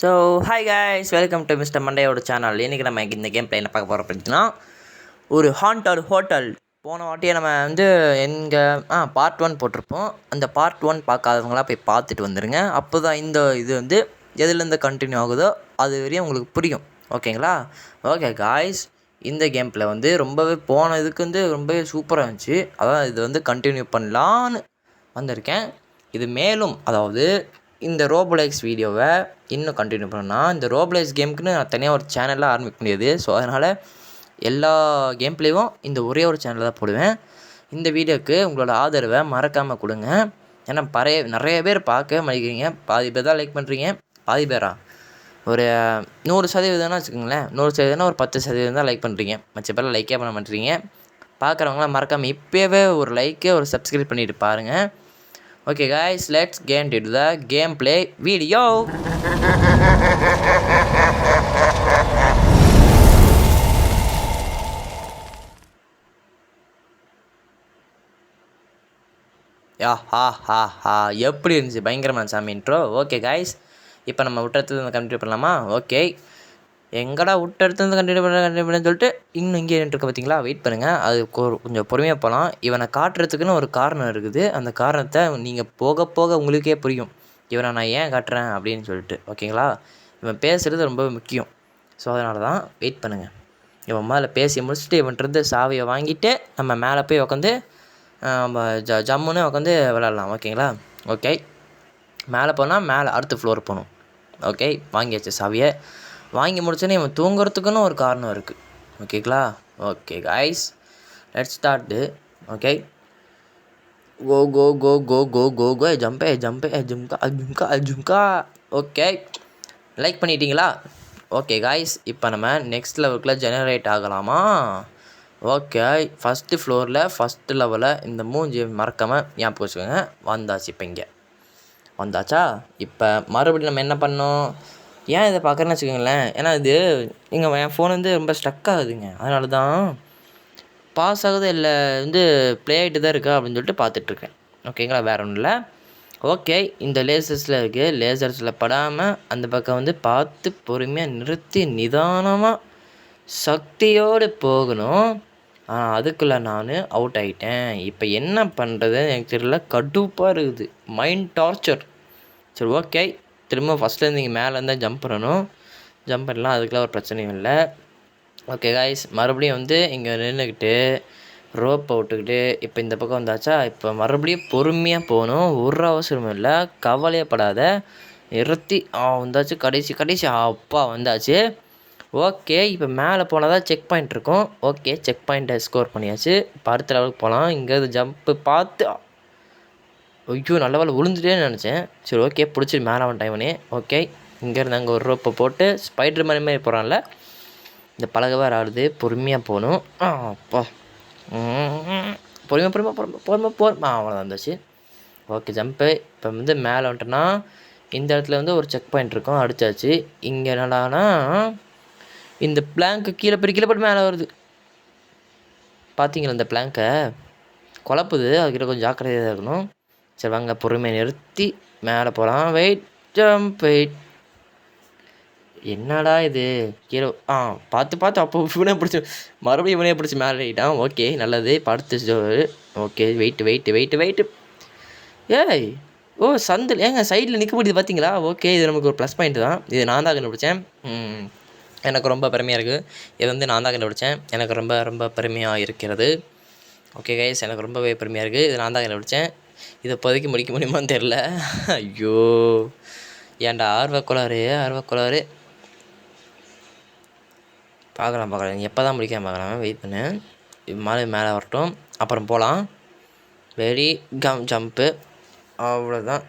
So hi guys, welcome to mister மண்டையோட channel. இன்றைக்கி நம்ம இந்த கேம் பிளே என்ன பார்க்க போகிறோம் அப்படின்னா, ஒரு ஹாண்டட் ஹோட்டல். போன வாட்டியே நம்ம பார்ட் 1 போட்டிருப்போம். அந்த பார்ட் 1 பார்க்காதவங்களாம் போய் பார்த்துட்டு வந்துடுங்க. அப்போ தான் இந்த இது எதுலேருந்து கண்டினியூ ஆகுதோ அது வரையும் உங்களுக்கு புரியும். ஓகேங்களா? ஓகே காய்ஸ், இந்த கேம் பிளே ரொம்பவே போன இதுக்கு ரொம்பவே சூப்பராக இருந்துச்சு. அதான் இது கண்டினியூ பண்ணலான்னு வந்திருக்கேன். இது மேலும் இந்த ரோபோலைக்ஸ் வீடியோவை இன்னும் கண்டினியூ பண்ணணும்னா, இந்த ரோபோலைக்ஸ் கேமுக்குன்னு நான் தனியாக ஒரு சேனல்லாம் ஆரம்பிக்க முடியாது. ஸோ அதனால் எல்லா கேம் பிளேவும் இந்த ஒரே ஒரு சேனலில் தான் போடுவேன். இந்த வீடியோவுக்கு உங்களோட ஆதரவை மறக்காமல் கொடுங்க. ஏன்னா நிறைய பேர் பார்க்க மாட்டேங்கிறீங்க. பாதி பேர் தான் லைக் பண்ணுறீங்க. பாதி பேரா ஒரு 100% வச்சுக்கோங்களேன். 100% ஒரு 10% தான் லைக் பண்ணுறீங்க. மற்ற பேரில் லைக்கே பண்ண மாட்டேறீங்க. பார்க்குறவங்களாம் மறக்காமல் இப்போவே ஒரு லைக்கு ஒரு சப்ஸ்கிரைப் பண்ணிவிட்டு பாருங்கள். Okay guys, let's get into the gameplay video. எப்படி இருந்துச்சு? பயங்கரமான சாமி இன்ட்ரோ. ஓகே காய்ஸ், இப்போ நம்ம விட்டது கண்டினியூ பண்ணலாமா? ஓகே, எங்கடா விட்டெடுத்து கண்டினியூ பண்ணு சொல்லிட்டு இன்னும் இங்கே இருக்க பார்த்தீங்களா? வெயிட் பண்ணுங்கள், அது கொஞ்சம் பொறுமையாக போகலாம். இவனை காட்டுறதுக்குன்னு ஒரு காரணம் இருக்குது. அந்த காரணத்தை நீங்கள் போக போக உங்களுக்கே புரியும், இவனை நான் ஏன் காட்டுறேன் அப்படின்னு சொல்லிட்டு. ஓகேங்களா? இவன் பேசுகிறது ரொம்ப முக்கியம். ஸோ அதனால தான் வெயிட் பண்ணுங்கள். இவன் மேலே பேசி முடிச்சுட்டு இவன்ட்டு சாவியை வாங்கிட்டு நம்ம மேலே போய் உட்காந்து ஜம்முன்னு உட்காந்து விளாட்லாம். ஓகேங்களா? ஓகே, மேலே போனால் மேலே அடுத்த ஃப்ளோர் போகணும். ஓகே, வாங்கியாச்சு சாவியை. வாங்கி முடிச்சோன்னே இவன் தூங்குறதுக்குன்னு ஒரு காரணம் இருக்குது. ஓகேங்களா? Okay guys, let's start. Okay, go go go go go go go ஜம்பே ஜம்பே ஜும்கா ஜும்கா ஜும்கா. ஓகே, லைக் பண்ணிட்டீங்களா? ஓகே காய்ஸ், இப்போ நம்ம நெக்ஸ்ட் லெவலுக்குள்ள ஜெனரேட் ஆகலாமா? ஓகே, ஃபஸ்ட்டு ஃப்ளோரில் ஃபஸ்ட்டு லெவலில் இந்த மூஞ்சி மறக்காமல் ஞாபகம் வச்சுக்கோங்க. வந்தாச்சு. இப்போ இங்கே வந்தாச்சா? இப்போ மறுபடியும் நம்ம என்ன பண்ணோம்? ஏன் இதை பார்க்குறேன்னு வச்சுக்கோங்களேன். ஏன்னா இது என் ஃபோன் ரொம்ப ஸ்டக் ஆகுதுங்க. அதனால தான் பாஸ் ஆகுது இல்லை ப்ளே ஆகிட்டு தான் இருக்கா அப்படின்னு சொல்லிட்டு பார்த்துட்ருக்கேன். ஓகேங்களா? வேறு ஒன்றும் இல்லை. ஓகே, இந்த லேசர்ஸில் இருக்குது. லேசர்ஸில் படாமல் அந்த பக்கம் பார்த்து பொறுமையாக நிறுத்தி நிதானமாக சக்தியோடு போகணும். அதுக்குள்ளே நான் அவுட் ஆகிட்டேன். இப்போ என்ன பண்ணுறதுன்னு எனக்கு தெரியல. கடுப்பாக இருக்குது, மைண்ட் டார்ச்சர். சரி, ஓகே, திரும்ப ஃபஸ்ட்லேருந்து இங்கே மேலே இருந்தால் ஜம்ப் பண்ணணும். ஜம்ப் பண்ணலாம், அதுக்கெலாம் ஒரு பிரச்சனையும் இல்லை. ஓகே காய்ஸ், மறுபடியும் இங்கே நின்றுக்கிட்டு ரோப்பை விட்டுக்கிட்டு இப்போ இந்த பக்கம் வந்தாச்சா? இப்போ மறுபடியும் பொறுமையாக போகணும். ஒரு அவசரமும் இல்லை, கவலையப்படாத. நிறுத்தி வந்தாச்சு. கடைசி அப்பா வந்தாச்சு. ஓகே, இப்போ மேலே போனால் தான் செக் பாயிண்ட் இருக்கும். ஓகே, செக் பாயிண்ட்டை ஸ்கோர் பண்ணியாச்சு. இப்போ அடுத்த லெவலுக்கு போகலாம். இங்கேருந்து ஜம்ப்பு பார்த்து ஐயோ நல்ல வேலை விழுந்துட்டேன்னு நினச்சேன். சரி, ஓகே, பிடிச்சிட்டு மேலே அவன் டைமனே. ஓகே, இங்கேருந்து அங்கே ஒரு ரோப்பை போட்டு ஸ்பைடர் மாதிரி போகிறான்ல, இந்த பழக வேறு ஆடுது. பொறுமையாக போகணும். அப்பா, பொறுமையாக அவ்வளோதான் இருந்துச்சு. Okay, jump. இப்போ மேலே வந்துட்டோன்னா இந்த இடத்துல ஒரு செக் பாயிண்ட் இருக்கும். அடித்தாச்சு. இங்கே என்னடானா இந்த பிளாங்க்கு கீழே போட்டு மேலே வருது. பார்த்தீங்களா? இந்த பிளாங்கை குழப்புது. அதுக்கிட்ட கொஞ்சம் ஜாக்கிரதையாக இருக்கணும். சரி வாங்க, பொறுமையை நிறுத்தி மேலே போகலாம். Wait, jump, wait. என்னடா இது? கீழே பார்த்து அப்போ இவனே பிடிச்சி மறுபடியும் இவனே பிடிச்சி மேலே ஏறிட்டான். ஓகே, நல்லது. படுத்து. Okay, weight. ஏய், சந்தில் ஏங்க சைடில் நிற்க முடியுது பார்த்தீங்களா? ஓகே, இது நமக்கு ஒரு ப்ளஸ் பாயிண்ட் தான். இது நான் தான் கண்டுபிடிச்சேன். எனக்கு ரொம்ப பெருமையாக இருக்குது. இது நான் தான் கண்டுபிடிச்சேன். எனக்கு ரொம்ப ரொம்ப பெருமையாக இருக்கிறது. ஓகே கைஸ், எனக்கு ரொம்பவே பெருமையாக இருக்குது. இது நான் தான் கண்டுபிடிச்சேன். இதை இப்போதைக்கு முடிக்க முடியுமான்னு தெரில. ஐயோ, ஏன்டா ஆர்வக்கோளாறு. பார்க்கலாம். எப்போ தான் முடிக்காமல் பார்க்கலாம். வெயிட் பண்ணு. மேலே வரட்டும், அப்புறம் போகலாம். Very jump. அவ்வளோதான்.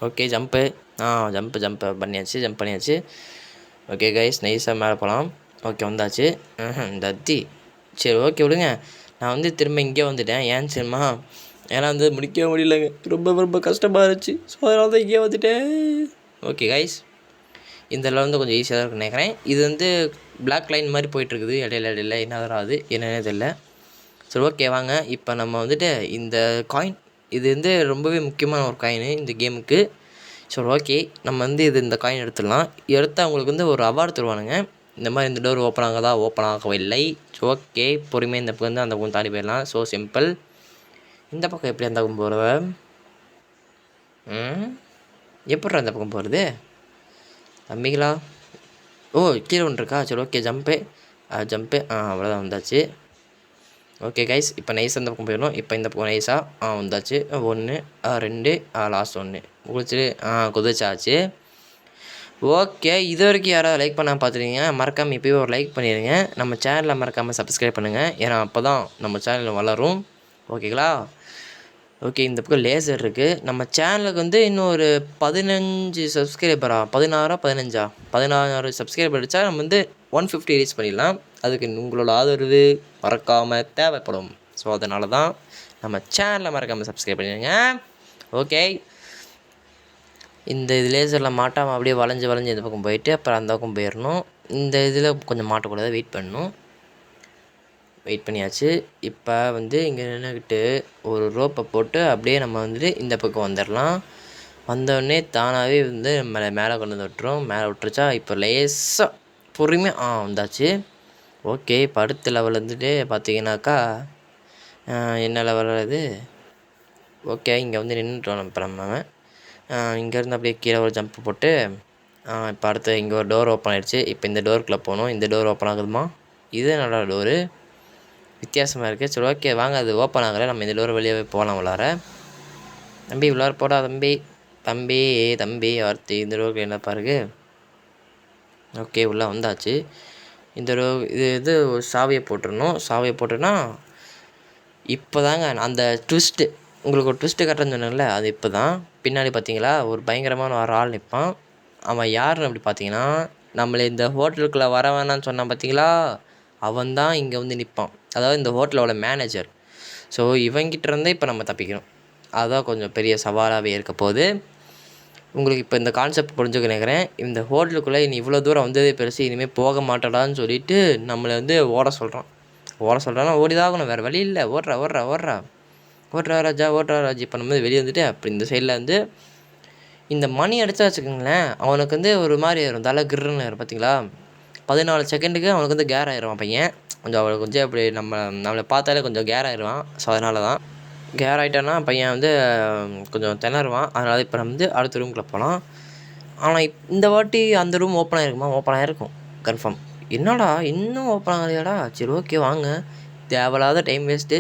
ஓகே, ஜம்ப்பு பண்ணியாச்சு. ஓகே கைஸ், நைஸாக மேலே போகலாம். ஓகே, வந்தாச்சு. தத்தி. சரி, ஓகே விடுங்க. நான் திரும்ப இங்கே வந்துட்டேன். ஏன் சரிம்மா? ஏன்னா முடிக்க முடியலங்க. ரொம்ப கஷ்டமாக இருந்துச்சு. ஸோ அதனால தான் இங்கே வந்துட்டேன். ஓகே கைஸ், இந்த லெவல் கொஞ்சம் ஈஸியாக தான் இருக்குன்னு நினைக்கிறேன். இது பிளாக் லைன் மாதிரி போயிட்டுருக்குது. இடையில என்ன வராது, என்னன்னே தெரியல. சரி, ஓகே வாங்க. இப்போ நம்ம இந்த காயின், இது ரொம்பவே முக்கியமான ஒரு காயின் இந்த கேமுக்கு. சரி ஓகே, நம்ம வந்து இந்த காயின் எடுத்துடலாம். எடுத்து அவங்களுக்கு வந்து ஒரு அவார்டு தருவானுங்க. இந்த மாதிரி இந்த டோர் ஓப்பன் ஆகுதா, ஓப்பன் ஆகவில்லை. ஸோ ஓகே, பொறுமையாக இந்த பக்கம் வந்து அந்த பக்கம் தாண்டி போயிடலாம். So simple. இந்த பக்கம் எப்படி அந்த பக்கம் போகிறவ? எப்பட்றா அந்த பக்கம் போகிறது தம்பிங்களா? ஓ, கீழே ஒன்று இருக்கா? சரி ஓகே, ஜம்ப்பு. அவ்வளோதான், வந்தாச்சு. ஓகே கைஸ், இப்போ நைஸாக இந்த பக்கம் போயிடணும். இப்போ இந்த பக்கம் நைஸாக வந்தாச்சு. 1 2 லாஸ்ட் 1 குதிச்சுட்டு குதிச்சாச்சு. ஓகே, இது வரைக்கும் யாராவது லைக் பண்ணால் பார்த்துருக்கீங்க, மறக்காமல் இப்போயே ஒரு லைக் பண்ணிடுங்க. நம்ம சேனலில் மறக்காமல் சப்ஸ்கிரைப் பண்ணுங்கள், ஏன்னா அப்போ தான் நம்ம சேனல் வளரும். ஓகேங்களா? ஓகே, இந்த பக்கம் லேசர் இருக்குது. நம்ம சேனலுக்கு வந்து இன்னும் ஒரு 15 சப்ஸ்கிரைபரா, 16 சப்ஸ்கிரைபர் அடித்தா நம்ம வந்து 150 ரீச் பண்ணிடலாம். அதுக்கு உங்களோட ஆதரவு மறக்காமல் தேவைப்படும். ஸோ அதனால தான் நம்ம சேனலை மறக்காமல் சப்ஸ்கிரைப் பண்ணிடுங்க. ஓகே, இந்த இது லேசரில் மாட்டாமல் அப்படியே வளைஞ்சு இந்த பக்கம் போயிட்டு அப்புறம் அந்த பக்கம் போயிடணும். இந்த இதில் கொஞ்சம் மாட்டக்கூடாது, வெயிட் பண்ணணும். வெயிட் பண்ணியாச்சு. இப்போ வந்து இங்கே நின்றுக்கிட்டு ஒரு ரோப்பை போட்டு அப்படியே நம்ம வந்துட்டு இந்த பக்கம் வந்துடலாம். வந்தோடனே தானாகவே வந்து மேலே கொண்டு வந்து விட்டுரும். மேலே விட்டுருச்சா? இப்போ லேசாக பொறுமையாக வந்தாச்சு. ஓகே, இப்போ அடுத்த லெவல் வந்துட்டு பார்த்தீங்கன்னாக்கா என்ன லெவல் இது? ஓகே, இங்கே வந்து நின்றுட்டோம். இப்போ நம்ம இங்கேருந்து அப்படியே கீழே ஒரு ஜம்ப் போட்டு இப்போ அடுத்து இங்கே ஒரு டோர் ஓப்பன் ஆகிடுச்சு. இப்போ இந்த டோருக்குள்ளே போகணும். இந்த டோர் ஓப்பன் ஆகுதுமா? இது நல்ல டோரு, வித்தியாசமாக இருக்குது. சரி ஓகே, வாங்க. அது ஓப்பன் ஆகலை, நம்ம இந்த டோர் வெளியே போகலாம். உள்ளார தம்பி, உள்ளார போடா தம்பி வார்த்தை. இந்த டோருக்கு என்ன பாருங்க. ஓகே, உள்ளே வந்தாச்சு. இந்த இது சாவியை போட்டுடணும். சாவியை போட்டோன்னா இப்போ தாங்க அந்த ட்விஸ்ட்டு, உங்களுக்கு ஒரு ட்விஸ்ட்டு கட்டுறேன்னு சொன்னேன்ல, அது இப்போ தான். பின்னாடி பார்த்தீங்களா ஒரு பயங்கரமான ஒரு ஆள் நிற்பான். அவன் யாருன்னு அப்படி பார்த்தீங்கன்னா, நம்மளை இந்த ஹோட்டலுக்குள்ளே வர வேணான்னு சொன்னான் பார்த்தீங்களா, அவன் தான் இங்கே வந்து நிற்பான். அதாவது இந்த ஹோட்டலோட மேனேஜர். ஸோ இவங்கிட்டேருந்தே இப்போ நம்ம தப்பிக்கணும். அதுதான் கொஞ்சம் பெரிய சவாலாகவே இருக்க போகுது. உங்களுக்கு இப்போ இந்த கான்செப்ட் புரிஞ்சுக்க நினைக்கிறேன். இந்த ஹோட்டலுக்குள்ளே நீ இவ்வளோ தூரம் வந்ததே பெருசு, இனிமேல் போக மாட்டடான்னு சொல்லிவிட்டு நம்மளை வந்து ஓட சொல்கிறான்னா ஓடிதாகணும், வேறு வழி இல்லை. ஓடுறா ராஜா. இப்போ நம்ம வெளியே வந்துட்டு அப்படி இந்த சைடில் வந்து இந்த மணி அடித்தா வச்சுக்கோங்களேன், அவனுக்கு வந்து ஒரு மாதிரி ஆயிரும், தலை கிருன்னு ஆயிரும். பார்த்தீங்களா, 14 செகண்டுக்கு அவனுக்கு வந்து கேர் ஆயிடுவான் பையன். அவனுக்கு கொஞ்சம் அப்படி நம்மளை பார்த்தாலே கொஞ்சம் கேர் ஆயிடுவான். ஸோ அதனால தான் கேர் ஆகிட்டான்னா பையன் வந்து கொஞ்சம் திணறுவான். அதனால் இப்போ நம்ம வந்து அடுத்த ரூமுக்குள்ளே போகலாம். ஆனால் இந்த வாட்டி அந்த ரூம் ஓப்பன் ஆகிருக்குமா? ஓப்பன் ஆகிருக்கும் கன்ஃபார்ம். என்னடா இன்னும் ஓப்பன் ஆகலையாடா? சரி ஓகே, வாங்க. தேவையில்லாத டைம் வேஸ்ட்டு.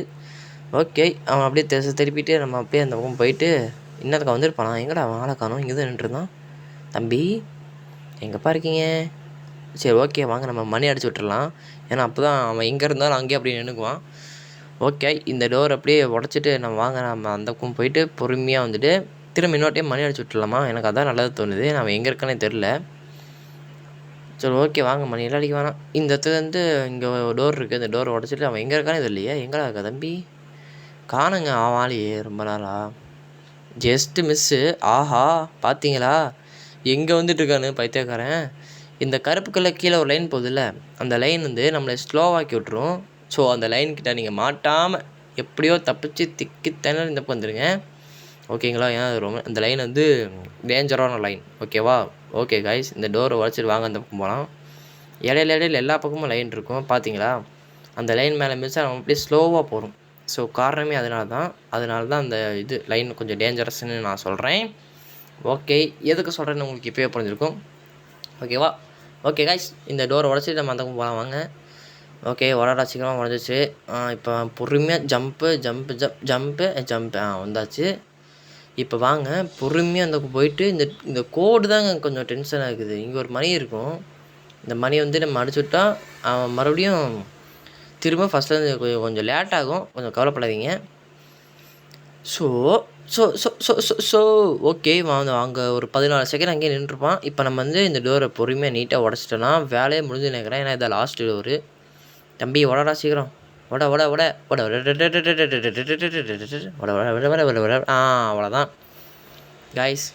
ஓகே, அவன் அப்படியே திருப்பிட்டு நம்ம அப்படியே அந்த பக்கம் போயிட்டு இன்னத்துக்கு வந்துருப்பானா? எங்கடா அவன் ஆளை காணோம்? இங்கே தான் நின்றுருந்தான். தம்பி, எங்கேப்பா இருக்கீங்க? சரி ஓகே, வாங்க நம்ம மணி அடிச்சு விட்டுறலாம். ஏன்னா அப்போ தான் அவன் எங்கே இருந்தாலும் அங்கேயே அப்படியே நின்றுக்குவான். ஓகே, இந்த டோர் அப்படியே உடச்சிட்டு நம்ம அந்த பக்கம் போயிட்டு பொறுமையாக வந்துட்டு திரும்ப இன்னொரு டைம் மணி அடிச்சு விட்டுலாமா? எனக்கு அதான் நல்லது தோணுது. நான் எங்கே இருக்கேனே தெரில. சரி ஓகே, வாங்க. மணியெல்லாம் அடிக்க வேணாம். இந்த இடத்துல வந்து இங்கே டோர் இருக்குது. இந்த டோர் உடச்சிட்டு அவன் எங்கே இருக்கானே தெரியலையே. எங்கடா இருக்கா தம்பி? காணுங்க ஆவாளியே ரொம்ப நாளா. Just miss. ஆஹா, பார்த்தீங்களா எங்கே வந்துட்டுருக்கானு பைத்தியக்காரன். இந்த கருப்பு கலர் கீழே ஒரு லைன் போகுதுல்ல, அந்த லைன் வந்து நம்மளை ஸ்லோவாக்கி விட்ருவோம். ஸோ அந்த லைன்கிட்ட நீங்கள் மாட்டாமல் எப்படியோ தப்பிச்சு திக்கித்தன இந்த பக்கம் வந்துடுங்க. ஓகேங்களா? ஏன்னா அது ரொம்ப அந்த லைன் வந்து டேஞ்சரான லைன். ஓகேவா? ஓகே கைஸ், இந்த டோரை உடச்சிட்டு வாங்க அந்த பக்கம் போகலாம். இடையில எல்லா பக்கமும் லைன் இருக்கும். பார்த்தீங்களா, அந்த லைன் மேலே மிச்சா நம்ம அப்படியே ஸ்லோவாக போகிறோம். ஸோ காரணமே அதனால தான் அந்த இது லைன் கொஞ்சம் டேஞ்சரஸ்ன்னு நான் சொல்கிறேன். ஓகே, எதுக்கு சொல்கிறேன்னு உங்களுக்கு இப்போயே புரிஞ்சிருக்கும். ஓகேவா? ஓகே கைஸ், இந்த டோரை உடச்சிட்டு நம்ம அந்த பக்கம் போகலாம் வாங்க. ஓகே, உடடா சீக்கிரமாக உடஞ்சிச்சு. இப்போ பொறுமையாக ஜம்ப்பு வந்தாச்சு. இப்போ வாங்க பொறுமையாக அந்த போயிட்டு இந்த கோடு தாங்க கொஞ்சம் டென்ஷனாக இருக்குது. இங்கே ஒரு மணி இருக்கும். இந்த மணியை வந்து நம்ம அடிச்சுவிட்டா அவன் மறுபடியும் திரும்ப ஃபஸ்ட்லேருந்து கொஞ்சம் லேட் ஆகும். கொஞ்சம் கவலைப்படாதீங்க. So so so so so so okay, அங்கே ஒரு 14 செகண்ட் அங்கேயே நின்றுருப்பான். இப்போ நம்ம வந்து இந்த டோரை பொறுமையாக நீட்டாக உடச்சிட்டோன்னா வேலையே முடிஞ்சு நினைக்கிறேன். ஏன்னா இதை லாஸ்ட்டு டோரு. தம்பி உடடா சீக்கிரம், அவ்வளோதான் guys,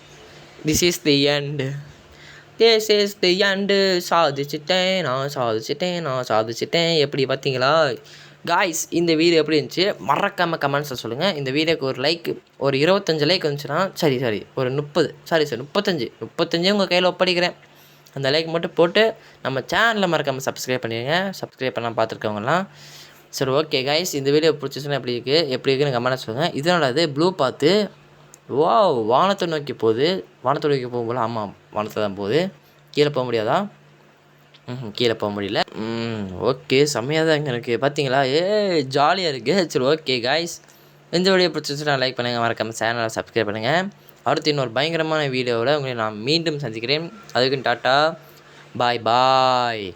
this is the end. சாதிச்சிட்டேன். எப்படி பார்த்தீங்களா? காய்ஸ் இந்த வீடியோ எப்படி இருந்துச்சு மறக்காமல் கமெண்ட்ஸில் சொல்லுங்கள். இந்த வீடியோக்கு ஒரு லைக் ஒரு 25 லைக் வந்துச்சுன்னா சரி ஒரு 30 சார் 35 உங்கள் கையில் ஒப்படைக்கிறேன். அந்த லைக் மட்டும் போட்டு நம்ம சேனலில் மறக்காமல் சப்ஸ்கிரைப் பண்ணிடுங்க. சப்ஸ்கிரைப் பண்ணால் பார்த்துருக்கவங்கலாம். சரி ஓகே காய்ஸ் இந்த வீடியோ பிடிச்சிச்சுன்னா எப்படி இருக்குன்னு கமெண்ட் சொல்லுங்கள். இதனால் அது ப்ளூ பார்த்து வானத்தை நோக்கி போகுது. வானத்தை நோக்கி போகும்போது ஆமாம் வானத்தை தான் போகுது. கீழே போக முடியாதா? கீழே போக முடியல. ஓகே செம்மையாக தான் இருக்குது பார்த்தீங்களா? ஜாலியாக இருக்குது. சரி ஓகே காய்ஸ் இந்த வீடியோ பிடிச்சிச்சுன்னா லைக் பண்ணுங்கள். மறக்காமல் சேனலை சப்ஸ்கிரைப் பண்ணுங்கள். அடுத்து இன்னொரு பயங்கரமான வீடியோவில் உங்களை நான் மீண்டும் சந்திக்கிறேன். அதுக்குன்னு டாட்டா பாய்.